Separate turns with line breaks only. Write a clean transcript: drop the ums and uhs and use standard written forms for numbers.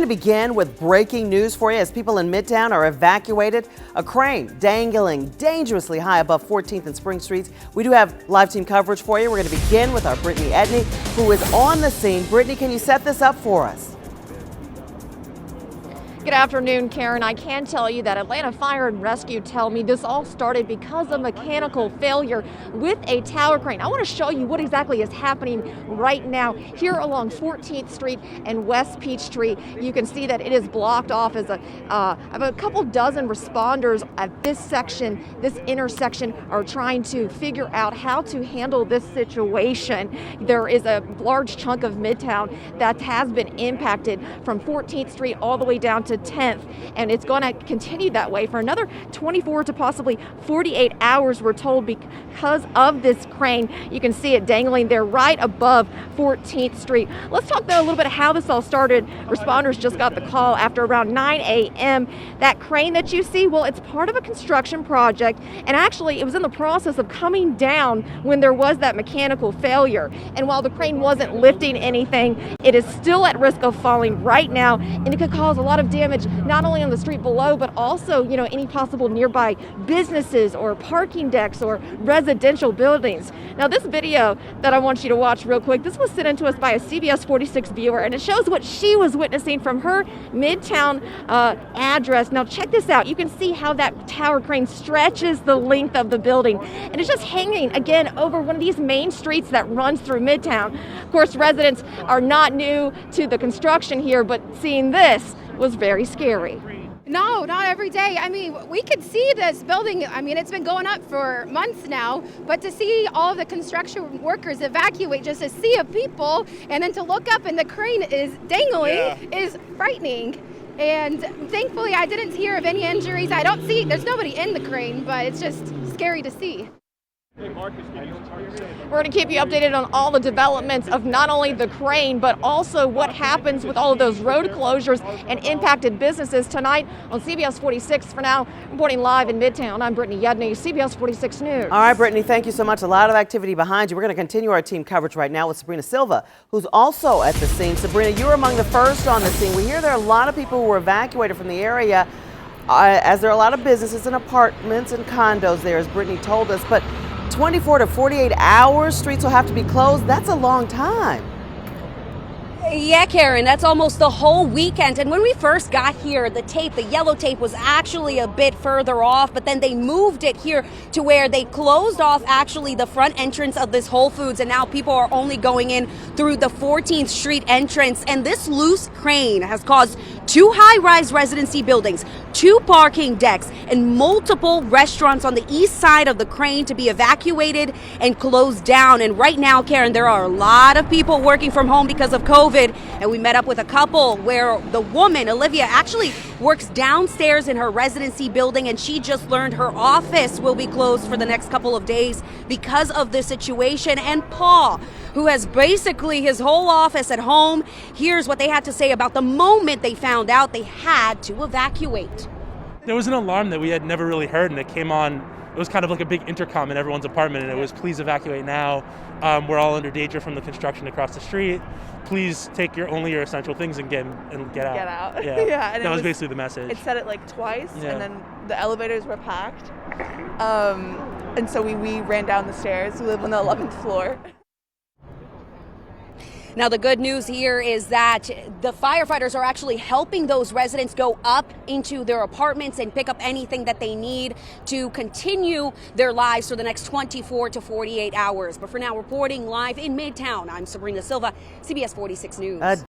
To begin with breaking news for you as people in Midtown are evacuated. A crane dangling dangerously high above 14th and Spring Streets. We do have live team coverage for you. We're going to begin with our Brittany Edney, who is on the scene. Brittany, can you set this up for us?
Good afternoon, Karen. I can tell you that Atlanta Fire and Rescue tell me this all started because of mechanical failure with a tower crane. I want to show you what exactly is happening right now here along 14th Street and West Peachtree. You can see that it is blocked off as a couple dozen responders at this section, this intersection, are trying to figure out how to handle this situation. There is a large chunk of Midtown that has been impacted from 14th Street all the way down to 10th, and it's going to continue that way for another 24 to possibly 48 hours, we're told, because of this crane. You can see it dangling there right above 14th Street. Let's talk though a little bit how this all started. Responders just got the call after around 9 a.m. That crane that you see, well, it's part of a construction project, and actually it was in the process of coming down when there was that mechanical failure. And while the crane wasn't lifting anything, it is still at risk of falling right now, and it could cause a lot of damage not only on the street below, but also, any possible nearby businesses or parking decks or residential buildings. Now, this video that I want you to watch real quick, this was sent in to us by a CBS 46 viewer, and it shows what she was witnessing from her Midtown address. Now, check this out. You can see how that tower crane stretches the length of the building, and it's just hanging again over one of these main streets that runs through Midtown. Of course, residents are not new to the construction here, but seeing this was very scary.
No, not every day. I mean, we could see this building. I mean, it's been going up for months now, but to see all of the construction workers evacuate just a sea of people and then to look up and the crane is dangling is frightening. And thankfully, I didn't hear of any injuries. There's nobody in the crane, but it's just scary to see.
We're going to keep you updated on all the developments of not only the crane, but also what happens with all of those road closures and impacted businesses tonight on CBS 46. For now, reporting live in Midtown, I'm Brittany Edney, CBS 46 News.
All right, Brittany, thank you so much. A lot of activity behind you. We're going to continue our team coverage right now with Sabrina Silva, who's also at the scene. Sabrina, you were among the first on the scene. We hear there are a lot of people who were evacuated from the area, as there are a lot of businesses and apartments and condos there, as Brittany told us. But 24 to 48 hours, streets will have to be closed. That's a long time.
Yeah, Karen, that's almost the whole weekend. And when we first got here, the yellow tape was actually a bit further off, but then they moved it here to where they closed off actually the front entrance of this Whole Foods, and now people are only going in through the 14th Street entrance. And this loose crane has caused 2 high-rise residency buildings, 2 parking decks, and multiple restaurants on the east side of the crane to be evacuated and closed down. And right now, Karen, there are a lot of people working from home because of COVID. And we met up with a couple where the woman, Olivia, actually works downstairs in her residency building, and she just learned her office will be closed for the next couple of days because of the situation. And Paul, who has basically his whole office at home, here's what they had to say about the moment they found out they had to evacuate.
There was an alarm that we had never really heard, and it came on. It was kind of like a big intercom in everyone's apartment, and it was, "Please evacuate now. We're all under danger from the construction across the street. Please take only your essential things and get out."
Get out.
Yeah,
Yeah, and
that was basically the message.
It said it like twice,
Yeah.
and then the elevators were packed. And so we ran down the stairs. We live on the 11th floor.
Now, the good news here is that the firefighters are actually helping those residents go up into their apartments and pick up anything that they need to continue their lives for the next 24 to 48 hours. But for now, reporting live in Midtown, I'm Sabrina Silva, CBS 46 News.